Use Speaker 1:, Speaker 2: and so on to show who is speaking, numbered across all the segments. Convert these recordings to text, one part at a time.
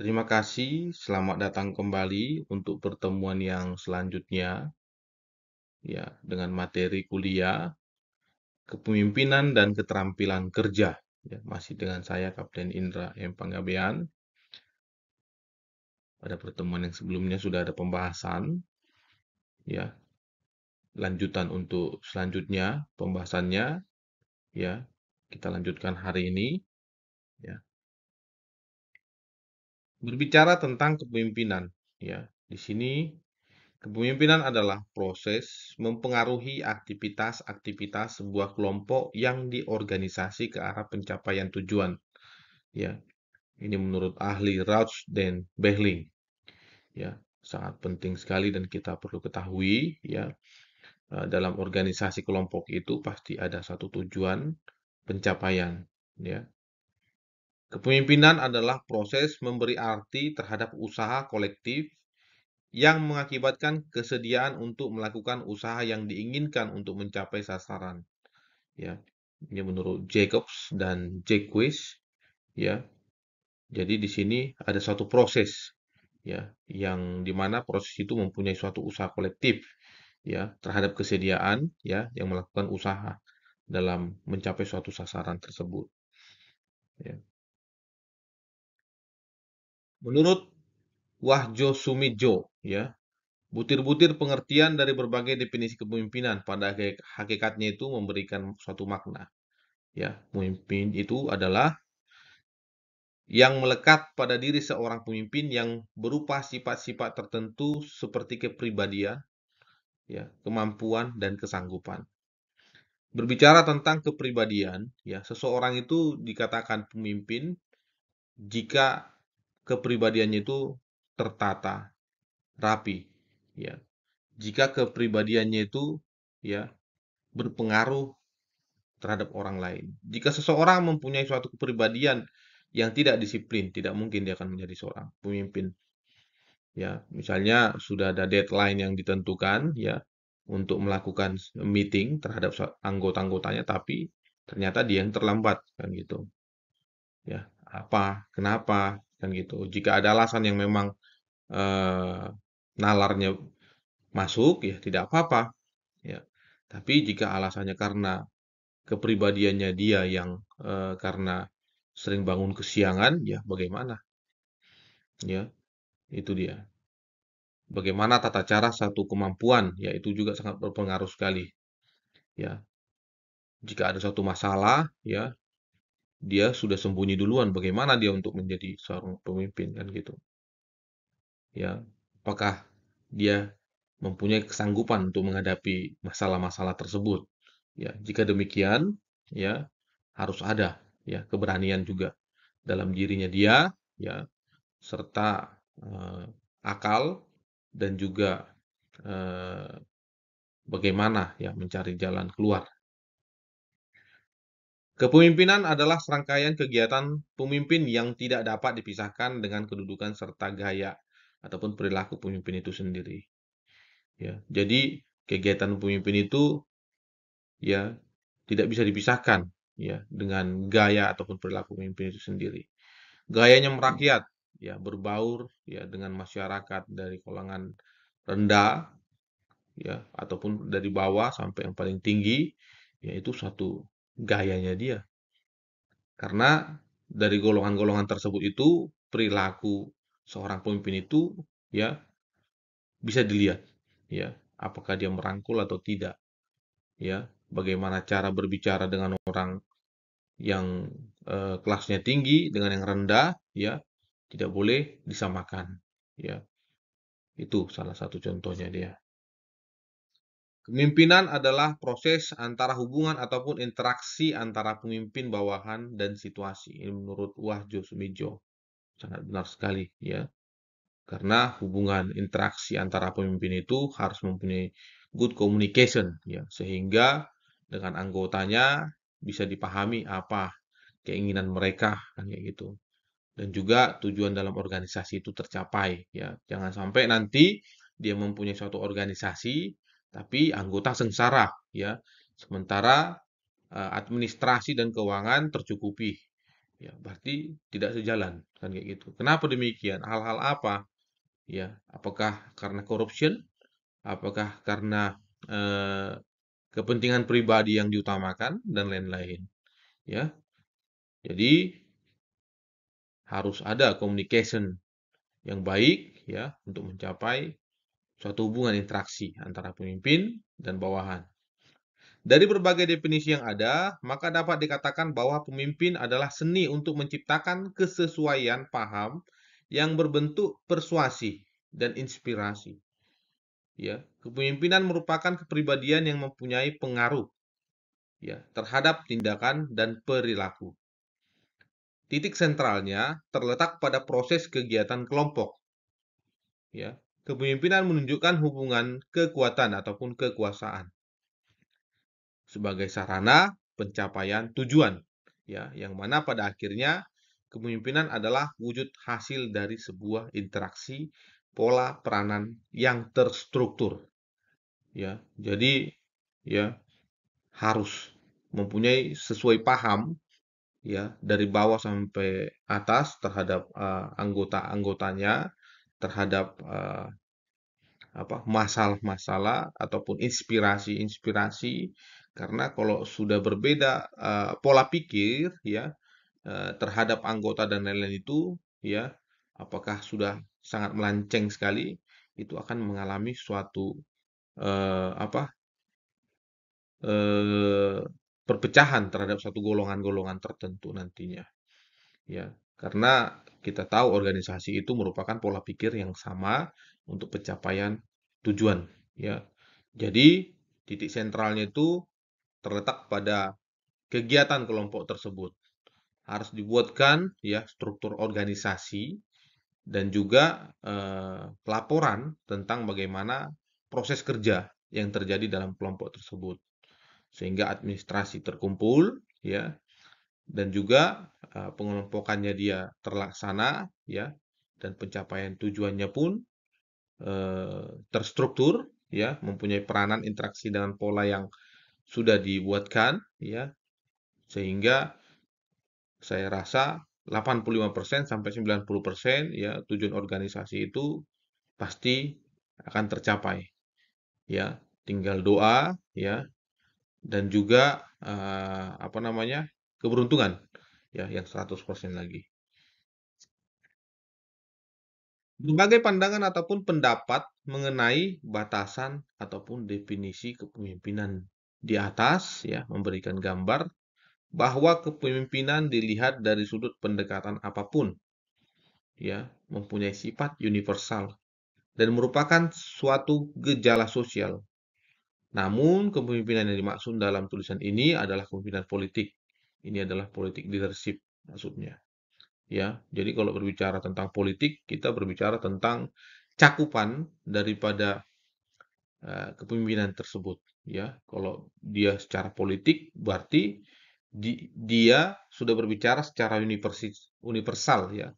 Speaker 1: Terima kasih, selamat datang kembali untuk pertemuan yang selanjutnya, ya, dengan materi kuliah Kepemimpinan dan Keterampilan Kerja. Ya, masih dengan saya Kapten Indra M. Panggabean. Pada pertemuan yang sebelumnya sudah ada pembahasan, ya, lanjutan untuk selanjutnya pembahasannya, ya, kita lanjutkan hari ini, ya. Berbicara tentang kepemimpinan, ya, di sini kepemimpinan adalah proses mempengaruhi aktivitas-aktivitas sebuah kelompok yang diorganisasi ke arah pencapaian tujuan. Ya, ini menurut ahli Rauch dan Behling. Ya, sangat penting sekali dan kita perlu ketahui. Ya, dalam organisasi kelompok itu pasti ada satu tujuan pencapaian. Ya, kepemimpinan adalah proses memberi arti terhadap usaha kolektif yang mengakibatkan kesediaan untuk melakukan usaha yang diinginkan untuk mencapai sasaran. Ya, ini menurut Jacobs dan Jacques. Ya, jadi di sini ada suatu proses, ya, yang dimana proses itu mempunyai suatu usaha kolektif, ya, terhadap kesediaan, ya, yang melakukan usaha dalam mencapai suatu sasaran tersebut. Ya. Menurut Wahjo Sumidjo, ya, butir-butir pengertian dari berbagai definisi kepemimpinan pada hakikatnya itu memberikan suatu makna. Ya, pemimpin itu adalah yang melekat pada diri seorang pemimpin yang berupa sifat-sifat tertentu seperti kepribadian, ya, kemampuan dan kesanggupan. Berbicara tentang kepribadian, ya, seseorang itu dikatakan pemimpin jika kepribadiannya itu tertata, rapi, ya. Jika kepribadiannya itu, ya, berpengaruh terhadap orang lain. Jika seseorang mempunyai suatu kepribadian yang tidak disiplin, tidak mungkin dia akan menjadi seorang pemimpin. Ya, misalnya sudah ada deadline yang ditentukan, ya, untuk melakukan meeting terhadap anggota-anggotanya, tapi ternyata dia yang terlambat, kan gitu. Ya, apa, kenapa, kan gitu. Jika ada alasan yang memang eh, nalarnya masuk, ya tidak apa-apa, ya. Tapi jika alasannya karena kepribadiannya dia yang karena sering bangun kesiangan, ya bagaimana? Ya, itu dia. Bagaimana tata cara satu kemampuan, ya itu juga sangat berpengaruh sekali. Ya, jika ada satu masalah, ya dia sudah sembunyi duluan. Bagaimana dia untuk menjadi seorang pemimpin kan gitu? Ya, apakah dia mempunyai kesanggupan untuk menghadapi masalah-masalah tersebut? Ya, jika demikian, ya harus ada ya keberanian juga dalam dirinya dia, ya serta akal dan juga eh, bagaimana ya mencari jalan keluar. Kepemimpinan adalah serangkaian kegiatan pemimpin yang tidak dapat dipisahkan dengan kedudukan serta gaya ataupun perilaku pemimpin itu sendiri. Ya, jadi kegiatan pemimpin itu ya tidak bisa dipisahkan ya dengan gaya ataupun perilaku pemimpin itu sendiri. Gayanya merakyat, ya berbaur ya dengan masyarakat dari kalangan rendah ya ataupun dari bawah sampai yang paling tinggi, yaitu satu gayanya dia. Karena dari golongan-golongan tersebut itu perilaku seorang pemimpin itu ya bisa dilihat ya apakah dia merangkul atau tidak ya bagaimana cara berbicara dengan orang yang kelasnya tinggi dengan yang rendah ya tidak boleh disamakan ya itu salah satu contohnya dia. Kepemimpinan adalah proses antara hubungan ataupun interaksi antara pemimpin bawahan dan situasi. Ini menurut Wahjo Sumijo. Sangat benar sekali, ya. Karena hubungan interaksi antara pemimpin itu harus mempunyai good communication, ya, sehingga dengan anggotanya bisa dipahami apa keinginan mereka, kan kayak gitu. Dan juga tujuan dalam organisasi itu tercapai, ya. Jangan sampai nanti dia mempunyai suatu organisasi, tapi anggota sengsara, ya. Sementara administrasi dan keuangan tercukupi, ya berarti tidak sejalan kan kayak gitu. Kenapa demikian? Hal-hal apa? Ya, apakah karena corruption? Apakah karena eh, kepentingan pribadi yang diutamakan dan lain-lain? Ya, jadi harus ada communication yang baik ya untuk mencapai suatu hubungan interaksi antara pemimpin dan bawahan. Dari berbagai definisi yang ada, maka dapat dikatakan bahwa pemimpin adalah seni untuk menciptakan kesesuaian paham yang berbentuk persuasi dan inspirasi. Ya, kepemimpinan merupakan kepribadian yang mempunyai pengaruh ya terhadap tindakan dan perilaku. Titik sentralnya terletak pada proses kegiatan kelompok. Ya, kepemimpinan menunjukkan hubungan kekuatan ataupun kekuasaan sebagai sarana pencapaian tujuan. Ya, yang mana pada akhirnya kepemimpinan adalah wujud hasil dari sebuah interaksi pola peranan yang terstruktur. Ya, jadi ya harus mempunyai sesuai paham ya dari bawah sampai atas terhadap anggota-anggotanya, terhadap masalah-masalah ataupun inspirasi-inspirasi. Karena kalau sudah berbeda pola pikir ya terhadap anggota dan lain-lain itu ya apakah sudah sangat melenceng sekali, itu akan mengalami suatu eh, apa eh, perpecahan terhadap satu golongan-golongan tertentu nantinya. Ya, karena kita tahu organisasi itu merupakan pola pikir yang sama untuk pencapaian tujuan, ya. Jadi, titik sentralnya itu terletak pada kegiatan kelompok tersebut. Harus dibuatkan ya struktur organisasi dan juga laporan tentang bagaimana proses kerja yang terjadi dalam kelompok tersebut. Sehingga administrasi terkumpul ya dan juga pengelompokannya dia terlaksana ya dan pencapaian tujuannya pun terstruktur ya mempunyai peranan interaksi dengan pola yang sudah dibuatkan ya sehingga saya rasa 85% sampai 90% ya tujuan organisasi itu pasti akan tercapai ya tinggal doa ya dan juga keberuntungan ya yang 100% lagi. Berbagai pandangan ataupun pendapat mengenai batasan ataupun definisi kepemimpinan di atas ya memberikan gambar bahwa kepemimpinan dilihat dari sudut pendekatan apapun ya mempunyai sifat universal dan merupakan suatu gejala sosial. Namun kepemimpinan yang dimaksud dalam tulisan ini adalah kepemimpinan politik. Ini adalah politik leadership maksudnya. Ya, jadi kalau berbicara tentang politik, kita berbicara tentang cakupan daripada kepemimpinan tersebut. Ya, kalau dia secara politik, berarti dia sudah berbicara secara universal, ya,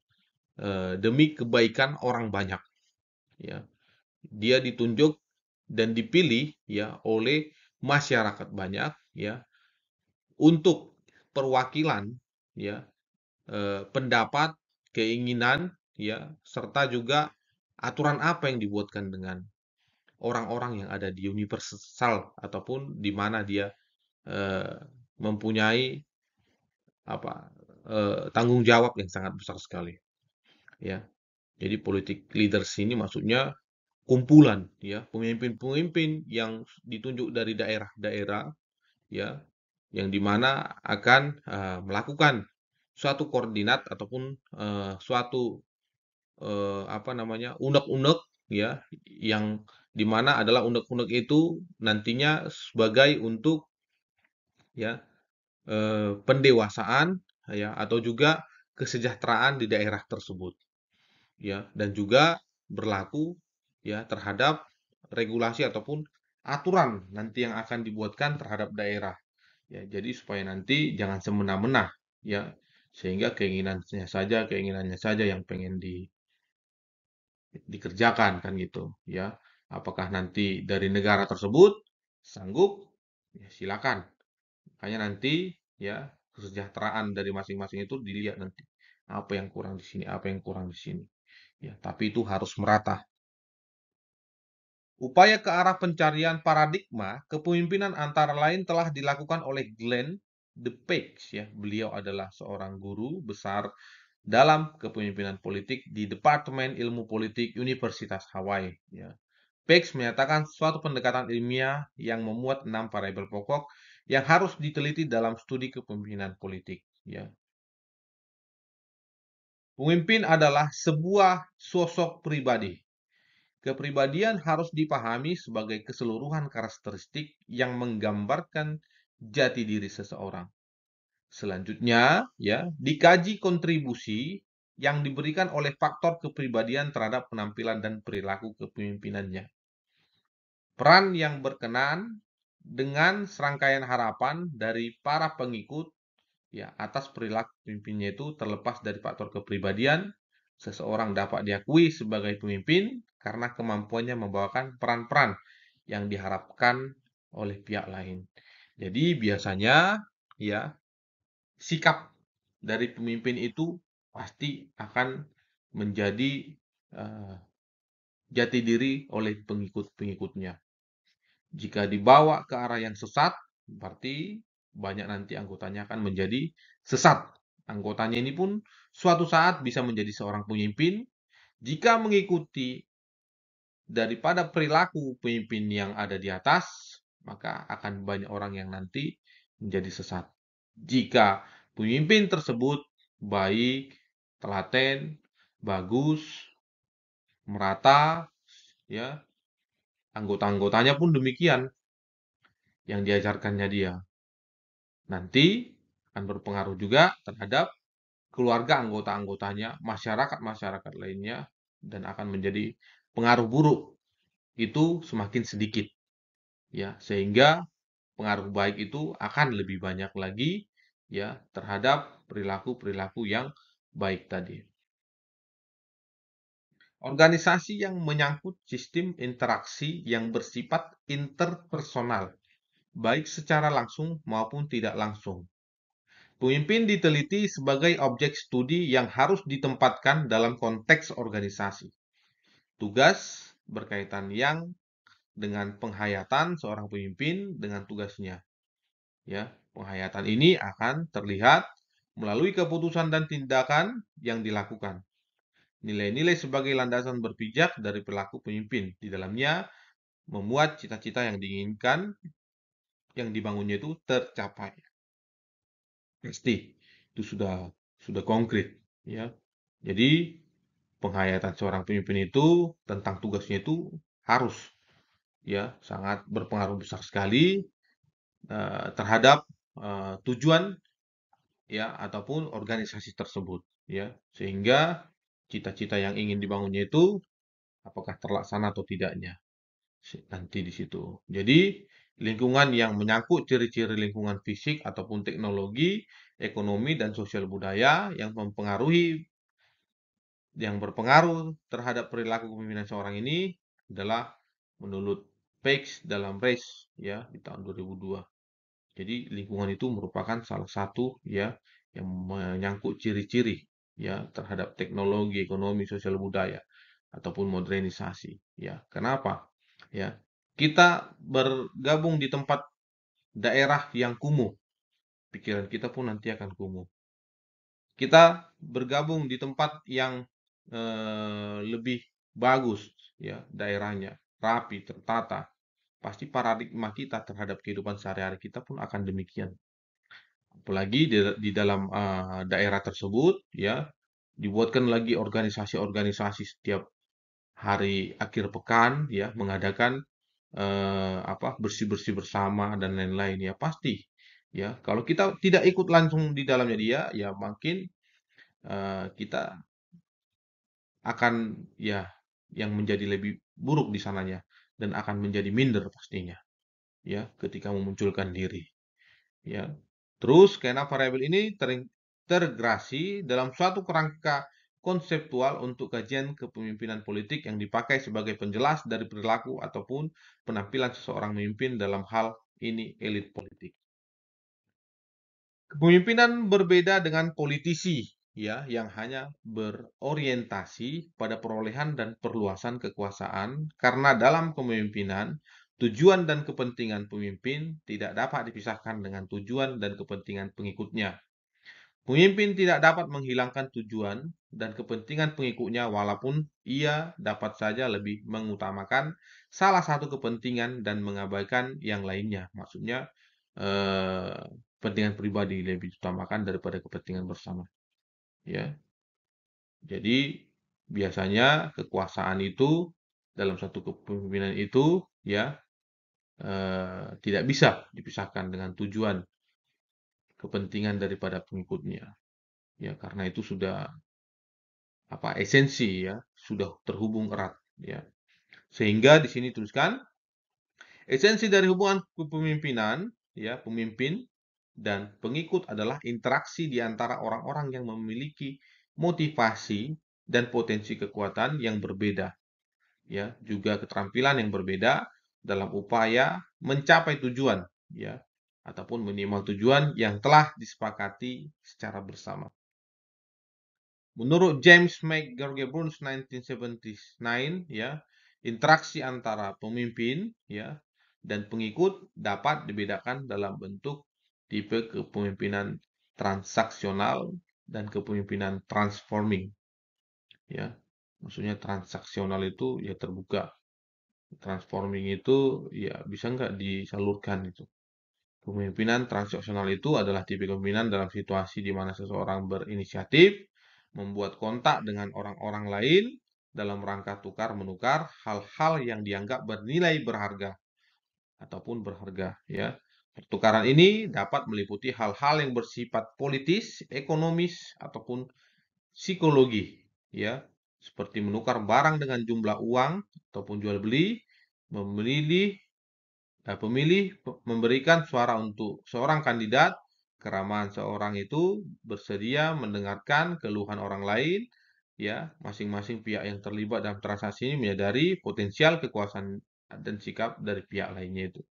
Speaker 1: demi kebaikan orang banyak. Ya, dia ditunjuk dan dipilih ya oleh masyarakat banyak, ya, untuk perwakilan, ya, pendapat, keinginan, ya, serta juga aturan apa yang dibuatkan dengan orang-orang yang ada di universal ataupun di mana dia eh, mempunyai tanggung jawab yang sangat besar sekali, ya. Jadi politik leaders ini maksudnya kumpulan, ya, pemimpin-pemimpin yang ditunjuk dari daerah-daerah, ya, yang dimana akan melakukan suatu koordinat ataupun suatu unek-unek ya yang dimana adalah unek-unek itu nantinya sebagai untuk ya pendewasaan ya atau juga kesejahteraan di daerah tersebut ya dan juga berlaku ya terhadap regulasi ataupun aturan nanti yang akan dibuatkan terhadap daerah ya jadi supaya nanti jangan semena-mena ya sehingga keinginannya saja yang pengen dikerjakan kan gitu ya. Apakah nanti dari negara tersebut sanggup? Ya, silakan. Makanya nanti ya kesejahteraan dari masing-masing itu dilihat nanti. Apa yang kurang di sini, apa yang kurang di sini. Ya, tapi itu harus merata. Upaya ke arah pencarian paradigma kepemimpinan antara lain telah dilakukan oleh Glenn de Page ya. Beliau adalah seorang guru besar dalam kepemimpinan politik di Departemen Ilmu Politik Universitas Hawaii ya. Page menyatakan suatu pendekatan ilmiah yang memuat 6 variabel pokok yang harus diteliti dalam studi kepemimpinan politik ya. Pemimpin adalah sebuah sosok pribadi. Kepribadian harus dipahami sebagai keseluruhan karakteristik yang menggambarkan jati diri seseorang. Selanjutnya, ya, dikaji kontribusi yang diberikan oleh faktor kepribadian terhadap penampilan dan perilaku kepemimpinannya. Peran yang berkenan dengan serangkaian harapan dari para pengikut ya atas perilaku pemimpinnya itu terlepas dari faktor kepribadian, seseorang dapat diakui sebagai pemimpin karena kemampuannya membawakan peran-peran yang diharapkan oleh pihak lain. Jadi biasanya ya sikap dari pemimpin itu pasti akan menjadi uh, jati diri oleh pengikut-pengikutnya. Jika dibawa ke arah yang sesat, berarti banyak nanti anggotanya akan menjadi sesat. Anggotanya ini pun suatu saat bisa menjadi seorang pemimpin jika mengikuti daripada perilaku pemimpin yang ada di atas, maka akan banyak orang yang nanti menjadi sesat. Jika pemimpin tersebut baik, telaten, bagus, merata, ya, anggota-anggotanya pun demikian yang diajarkannya dia. Nanti akan berpengaruh juga terhadap keluarga anggota-anggotanya, masyarakat-masyarakat lainnya, dan akan menjadi pengaruh buruk itu semakin sedikit. Ya, sehingga pengaruh baik itu akan lebih banyak lagi ya terhadap perilaku-perilaku yang baik tadi. Organisasi yang menyangkut sistem interaksi yang bersifat interpersonal, baik secara langsung maupun tidak langsung. Pemimpin diteliti sebagai objek studi yang harus ditempatkan dalam konteks organisasi. Tugas berkaitan yang dengan penghayatan seorang pemimpin dengan tugasnya. Ya, penghayatan ini akan terlihat melalui keputusan dan tindakan yang dilakukan. Nilai-nilai sebagai landasan berpijak dari perilaku pemimpin. Di dalamnya memuat cita-cita yang diinginkan, yang dibangunnya itu tercapai. Pasti itu sudah konkret, ya. Jadi penghayatan seorang pemimpin itu tentang tugasnya itu harus ya sangat berpengaruh besar sekali terhadap tujuan ya ataupun organisasi tersebut ya sehingga cita-cita yang ingin dibangunnya itu apakah terlaksana atau tidaknya nanti di situ. Jadi lingkungan yang menyangkut ciri-ciri lingkungan fisik ataupun teknologi, ekonomi dan sosial budaya yang berpengaruh terhadap perilaku kepemimpinan seorang ini adalah menurut Page dalam Race ya di tahun 2002. Jadi lingkungan itu merupakan salah satu ya yang menyangkut ciri-ciri ya terhadap teknologi, ekonomi, sosial budaya ataupun modernisasi ya. Kenapa? Ya. Kita bergabung di tempat daerah yang kumuh, pikiran kita pun nanti akan kumuh. Kita bergabung di tempat yang lebih bagus ya daerahnya, rapi, tertata. Pasti paradigma kita terhadap kehidupan sehari-hari kita pun akan demikian. Apalagi di dalam daerah tersebut ya dibuatkan lagi organisasi-organisasi setiap hari akhir pekan ya mengadakan bersih-bersih bersama dan lain-lain ya pasti ya kalau kita tidak ikut langsung di dalamnya dia ya mungkin kita akan ya yang menjadi lebih buruk di sananya dan akan menjadi minder pastinya ya ketika memunculkan diri ya. Terus keenam variabel ini terintegrasi dalam suatu kerangka konseptual untuk kajian kepemimpinan politik yang dipakai sebagai penjelas dari perilaku ataupun penampilan seseorang pemimpin dalam hal ini elit politik. Kepemimpinan berbeda dengan politisi, ya, yang hanya berorientasi pada perolehan dan perluasan kekuasaan, karena dalam kepemimpinan, tujuan dan kepentingan pemimpin tidak dapat dipisahkan dengan tujuan dan kepentingan pengikutnya. Pemimpin tidak dapat menghilangkan tujuan dan kepentingan pengikutnya walaupun ia dapat saja lebih mengutamakan salah satu kepentingan dan mengabaikan yang lainnya. Maksudnya, kepentingan pribadi lebih diutamakan daripada kepentingan bersama, ya. Jadi, biasanya kekuasaan itu dalam satu kepemimpinan itu, ya, tidak bisa dipisahkan dengan tujuan, kepentingan daripada pengikutnya. Ya, karena itu sudah esensi ya, sudah terhubung erat ya. Sehingga di sini tuliskan esensi dari hubungan kepemimpinan ya, pemimpin dan pengikut adalah interaksi di antara orang-orang yang memiliki motivasi dan potensi kekuatan yang berbeda ya, juga keterampilan yang berbeda dalam upaya mencapai tujuan ya, ataupun minimal tujuan yang telah disepakati secara bersama. Menurut James McGregor Burns 1979 ya, interaksi antara pemimpin ya dan pengikut dapat dibedakan dalam bentuk tipe kepemimpinan transaksional dan kepemimpinan transforming ya. Maksudnya transaksional itu ya terbuka. Transforming itu ya bisa nggak disalurkan itu. Kepemimpinan transaksional itu adalah tipe kepemimpinan dalam situasi di mana seseorang berinisiatif, membuat kontak dengan orang-orang lain dalam rangka tukar-menukar hal-hal yang dianggap bernilai berharga ataupun berharga ya. Pertukaran ini dapat meliputi hal-hal yang bersifat politis, ekonomis ataupun psikologi ya, seperti menukar barang dengan jumlah uang ataupun jual beli, memilih pemilih memberikan suara untuk seorang kandidat, keramaan seorang itu bersedia mendengarkan keluhan orang lain, ya, masing-masing pihak yang terlibat dalam transaksi ini menyadari potensial kekuasaan dan sikap dari pihak lainnya itu.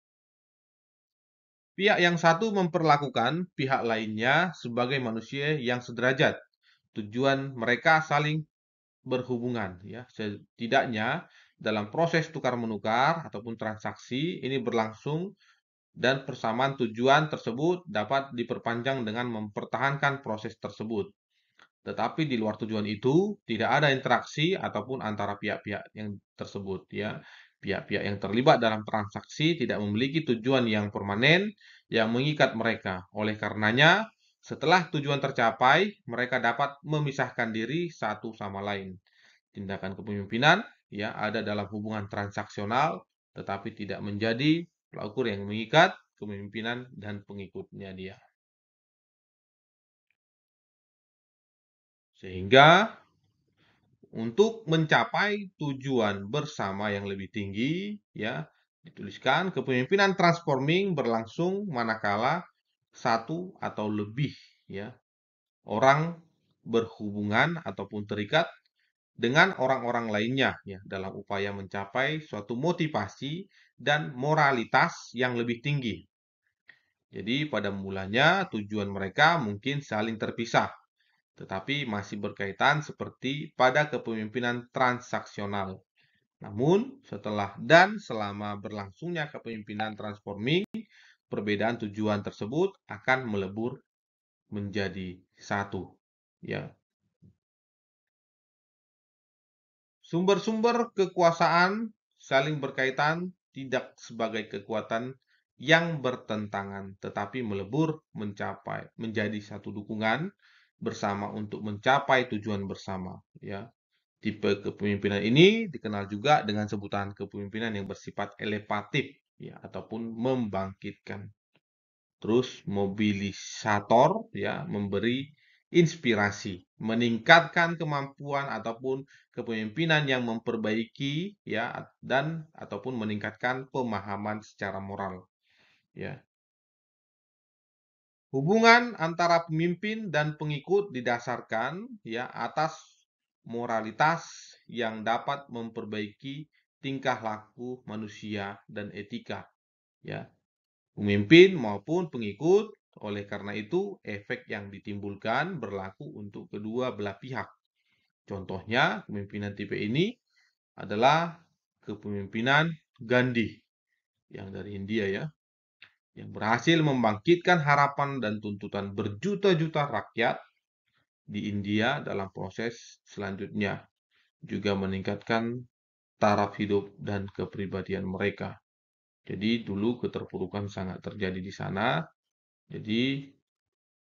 Speaker 1: Pihak yang satu memperlakukan pihak lainnya sebagai manusia yang sederajat. Tujuan mereka saling berhubungan, ya. Setidaknya dalam proses tukar-menukar ataupun transaksi ini berlangsung dan persamaan tujuan tersebut dapat diperpanjang dengan mempertahankan proses tersebut. Tetapi di luar tujuan itu tidak ada interaksi ataupun antara pihak-pihak yang tersebut ya. Pihak-pihak yang terlibat dalam transaksi tidak memiliki tujuan yang permanen yang mengikat mereka. Oleh karenanya, setelah tujuan tercapai, mereka dapat memisahkan diri satu sama lain. Tindakan kepemimpinan ya ada dalam hubungan transaksional tetapi tidak menjadi pelaukur yang mengikat kepemimpinan dan pengikutnya dia. Sehingga untuk mencapai tujuan bersama yang lebih tinggi ya, dituliskan kepemimpinan transforming berlangsung manakala satu atau lebih ya orang berhubungan ataupun terikat dengan orang-orang lainnya ya dalam upaya mencapai suatu motivasi dan moralitas yang lebih tinggi. Jadi pada mulanya tujuan mereka mungkin saling terpisah, tetapi masih berkaitan seperti pada kepemimpinan transaksional. Namun, setelah dan selama berlangsungnya kepemimpinan transforming, perbedaan tujuan tersebut akan melebur menjadi satu. Ya, sumber-sumber kekuasaan saling berkaitan tidak sebagai kekuatan yang bertentangan, tetapi melebur menjadi satu dukungan bersama untuk mencapai tujuan bersama. Ya, tipe kepemimpinan ini dikenal juga dengan sebutan kepemimpinan yang bersifat elevatif, ya, ataupun membangkitkan. Terus mobilisator ya, memberi inspirasi, meningkatkan kemampuan ataupun kepemimpinan yang memperbaiki ya dan ataupun meningkatkan pemahaman secara moral ya. Hubungan antara pemimpin dan pengikut didasarkan ya atas moralitas yang dapat memperbaiki tingkah laku manusia dan etika ya. Pemimpin maupun pengikut Oleh karena itu, efek yang ditimbulkan berlaku untuk kedua belah pihak. Contohnya, kepemimpinan tipe ini adalah kepemimpinan Gandhi yang dari India ya, yang berhasil membangkitkan harapan dan tuntutan berjuta-juta rakyat di India dalam proses selanjutnya, juga meningkatkan taraf hidup dan kepribadian mereka. Jadi dulu keterpurukan sangat terjadi di sana. Jadi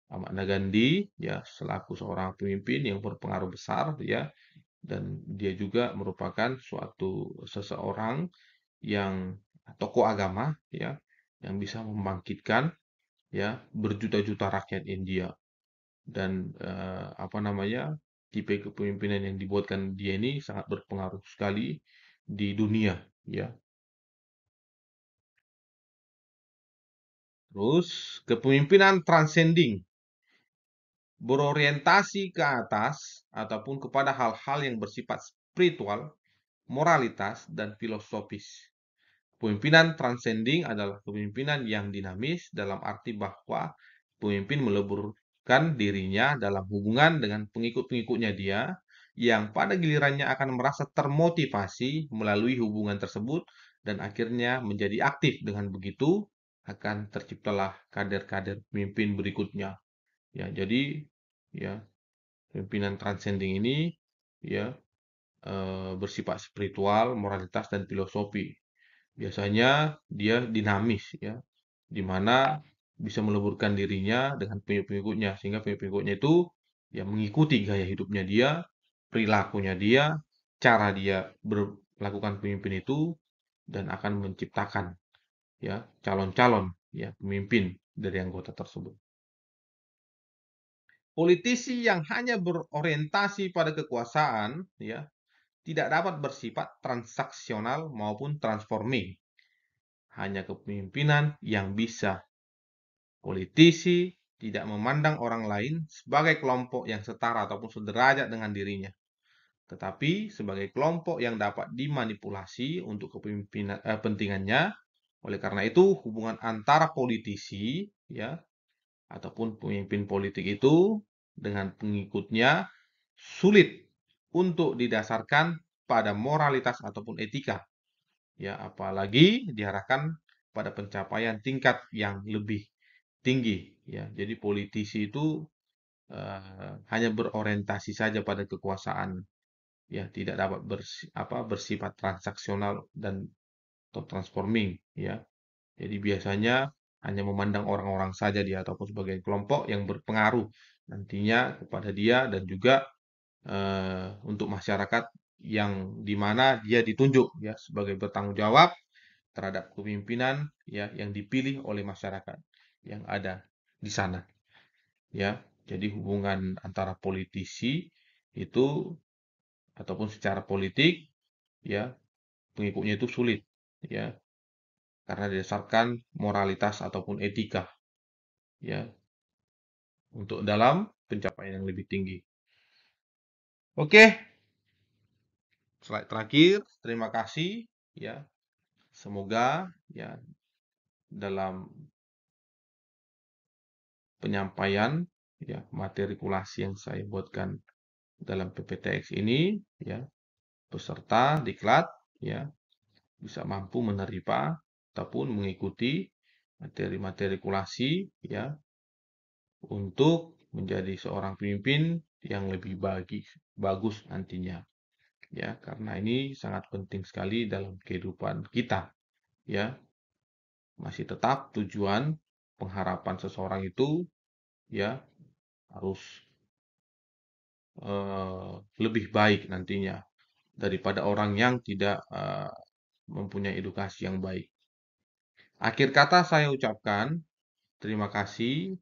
Speaker 1: Mahatma Gandhi ya selaku seorang pemimpin yang berpengaruh besar ya, dan dia juga merupakan suatu seseorang yang tokoh agama ya, yang bisa membangkitkan ya berjuta-juta rakyat India. Dan apa namanya, tipe kepemimpinan yang dibuatkan dia ini sangat berpengaruh sekali di dunia ya. Terus kepemimpinan transcending berorientasi ke atas ataupun kepada hal-hal yang bersifat spiritual, moralitas, dan filosofis. Pemimpinan transcending adalah kepemimpinan yang dinamis dalam arti bahwa pemimpin meleburkan dirinya dalam hubungan dengan pengikut-pengikutnya dia yang pada gilirannya akan merasa termotivasi melalui hubungan tersebut dan akhirnya menjadi aktif. Dengan begitu akan terciptalah kader-kader pemimpin berikutnya. Ya, jadi ya pimpinan transcending ini ya bersifat spiritual, moralitas dan filosofi. Biasanya dia dinamis ya, di mana bisa meleburkan dirinya dengan pengikut-pengikutnya sehingga pengikut-pengikutnya itu ya mengikuti gaya hidupnya dia, perilakunya dia, cara dia melakukan pemimpin itu dan akan menciptakan ya calon-calon ya pemimpin dari anggota tersebut. Politisi yang hanya berorientasi pada kekuasaan ya tidak dapat bersifat transaksional maupun transforming. Hanya kepemimpinan yang bisa. Politisi tidak memandang orang lain sebagai kelompok yang setara ataupun sederajat dengan dirinya, tetapi sebagai kelompok yang dapat dimanipulasi untuk kepentingannya. Oleh karena itu, hubungan antara politisi ya ataupun pemimpin politik itu dengan pengikutnya sulit untuk didasarkan pada moralitas ataupun etika. Ya, apalagi diarahkan pada pencapaian tingkat yang lebih tinggi. Ya, jadi politisi itu hanya berorientasi saja pada kekuasaan. Ya, tidak dapat bersifat transaksional dan atau transforming. Ya, jadi biasanya hanya memandang orang-orang saja dia ataupun sebagai kelompok yang berpengaruh nantinya kepada dia dan juga untuk masyarakat yang di mana dia ditunjuk ya sebagai bertanggung jawab terhadap kepemimpinan ya yang dipilih oleh masyarakat yang ada di sana ya. Jadi hubungan antara politisi itu ataupun secara politik ya pengikutnya itu sulit ya karena didasarkan moralitas ataupun etika ya untuk dalam pencapaian yang lebih tinggi. Oke, slide terakhir. Terima kasih ya. Semoga ya dalam penyampaian ya materi kulasi yang saya buatkan dalam PPTX ini ya peserta diklat ya bisa mampu menerima ataupun mengikuti materi-materi kulasi ya untuk menjadi seorang pemimpin yang lebih bagus nantinya ya karena ini sangat penting sekali dalam kehidupan kita ya masih tetap tujuan pengharapan seseorang itu ya harus lebih baik nantinya daripada orang yang tidak mempunyai edukasi yang baik. Akhir kata saya ucapkan terima kasih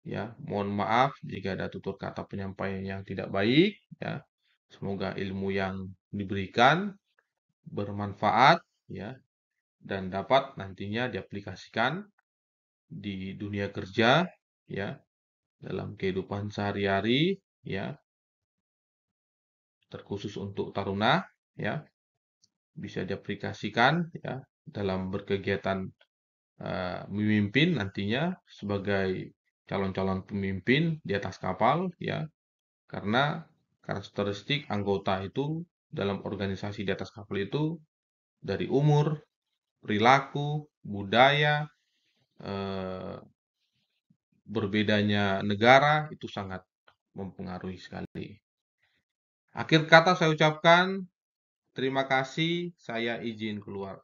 Speaker 1: ya. Mohon maaf jika ada tutur kata penyampaian yang tidak baik ya. Semoga ilmu yang diberikan bermanfaat ya dan dapat nantinya diaplikasikan di dunia kerja ya dalam kehidupan sehari-hari ya terkhusus untuk taruna ya bisa diaplikasikan ya dalam berkegiatan memimpin nantinya sebagai calon-calon pemimpin di atas kapal, ya, karena karakteristik anggota itu dalam organisasi di atas kapal itu dari umur, perilaku, budaya, eh, berbedanya negara itu sangat mempengaruhi sekali. Akhir kata saya ucapkan terima kasih, saya izin keluar.